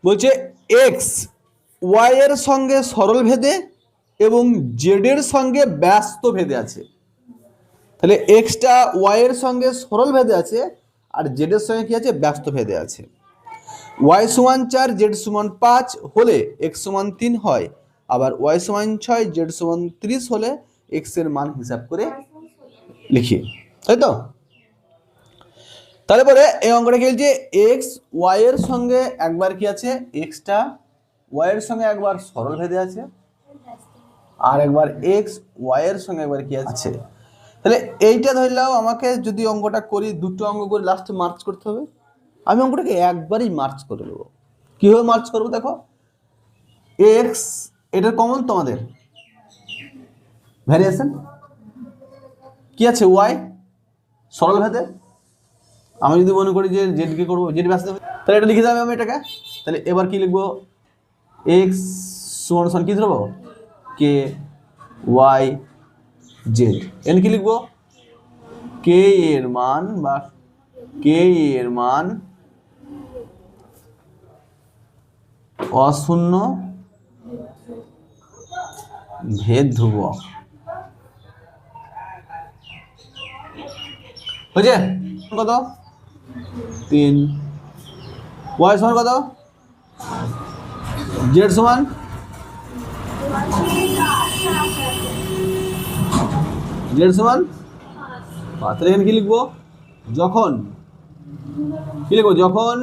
বলছে x Y এর সঙ্গে সরল ভেদে এবং জেড এর সঙ্গে ব্যস্ত ভেদে আছে। তাহলে এক্সটা ওয়াই এর সঙ্গে সরল ভেদে আছে আর জেড এর সঙ্গে কি আছে, ব্যস্ত ভেদে আছে। ওয়াই সমান 4 জেড সমান 5 হলে এক্স সমান 3 হয়, আবার ওয়াই সমান 6 জেড সমান 30 হলে এক্স এর মান হিসাব করে লিখি, তাই তো? তারপরে এই অঙ্কটা কি বলছে, এক্স ওয়াই এর সঙ্গে একবার কি আছে, এক্সটা ওয়াই এর সঙ্গে একবার সরল ভেদে আছে আর একবার এক্স ওয়াই এর সঙ্গে একবার কি আছে। তাহলে এইটা ধরলেও আমাকে যদি অঙ্কটা করি, দুটো অঙ্ক করে লাস্টে মার্চ করতে হবে। আমি অঙ্কটাকে একবারই মার্চ করে নেবো। কিভাবে মার্চ করবো দেখো, এক্স এটা কমন তোমাদের ভ্যারিয়েশন কি আছে, ওয়াই সরল ভেদে। আমি যদি মনে করি যে জেড কে করবো, জেড ব্যস্ত, তাহলে এটা লিখে দেবো আমি এটাকে। তাহলে এবার কি লিখবো, এক্স সমান সমান কি ধরবো, কে ওয়াই জেড। এন কি লিখবো, কে এর মান বা কে এর মান অশূন্য ভেদ ধ্রুবক। হয়েছে কত, 3। ওয়াই সমান কত, জেড সমান জেড সমান 5। তাহলে এখানে কি লিখবো, যখন কি লিখবো, যখন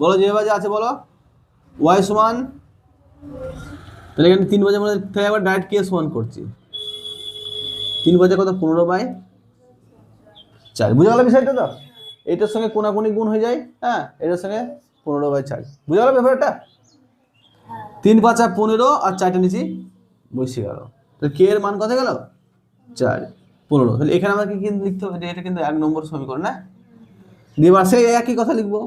বলো যেভাবে আছে বলো, ওয়াই সমান, তাহলে এখানে 3 বাজে মধ্যে, তাহলে একবার ডাইরেক্ট কে সমান করছি, 3 বাজে কত, 15/4। বুঝা গেল বিষয়টা তো? এইটার সঙ্গে কোনাকুনি গুণ হয়ে যায়, হ্যাঁ, এটার সঙ্গে 15/4। বুঝা গেল ব্যাপারটা? 3 5 15 আর 4টা নিচে বসে গেল। তো কে এর মান কত গেল, 4 15। তাহলে এখানে আমাকে কি লিখতে হবে, এটা কিন্তু 1 নম্বর সমীকরণ না, দিয়ে পাশে একই কথা লিখবো,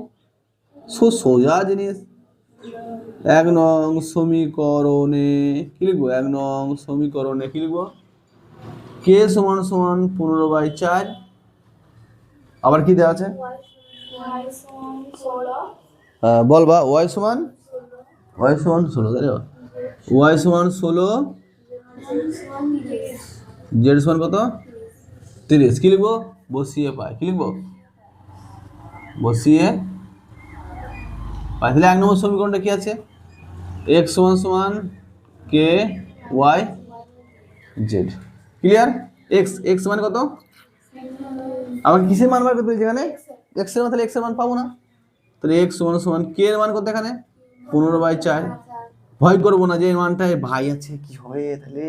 সোজা জিনিস। 1 নং সমীকরণে কি লিখবো, 1 নং সমীকরণে কি লিখবো, কে সমান সমান 15/4। আবার কি দেওয়া আছে, বলবা, ওয়াই সমান 16, তাই ওয়াই সমান 16, জেড সমান কত, 30। কি লিখবো, বসিয়ে পাই, কি লিখবো, বসিয়ে পাই। তাহলে 1 নম্বর সমীকরণটা কি আছে, এক্স সমান সমান কে ওয়াই জেড। ক্লিয়ার? এক্স মানে কত, আমাকে কিসের মান বার করতে হয়েছে এখানে, এক্স এর মান। তাহলে এক্স এর মান পাবো না, তাহলে এক্স সমান সমান কে এর মান কত, এখানে 15/4। ভয় করবো না যে এর মানটায় ভাই আছে কি হবে, তাহলে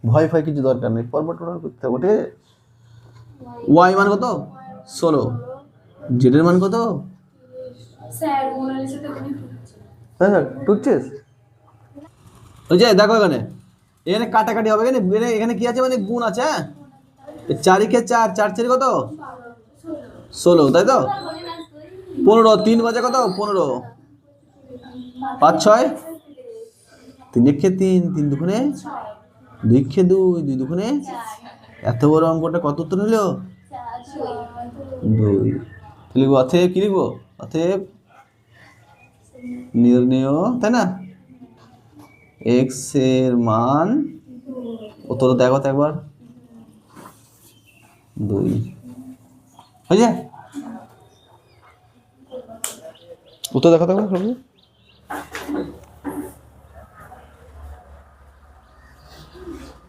ভয় কিছু দরকার নেই, পর্বট করতে হবে, ঠিক আছে। ওয়াই মান কত, 16, জেড এর মান কত, টুকছিস ওই যে দেখো এখানে, এখানে কাটাকাটি হবে, এখানে কি আছে, মানে গুণ আছে, হ্যাঁ, 4 কে 4, 4 4 কত, 16, তাই তো। 15, 3 বাজে কত, 15, 5 6, 3 কে 3, 3 দুগুণে 2 কে 2, 2 দুগুণে, এত বড় অঙ্কটা কত উত্তর হলো, 2। লিখবো অতএব, কি লিখবো, অতএব নির্ণেয়, তাই না, এক্স এর মান, উত্তর দেখো তো একবার, 2 হয়ে, উত্তর দেখো তো একবার।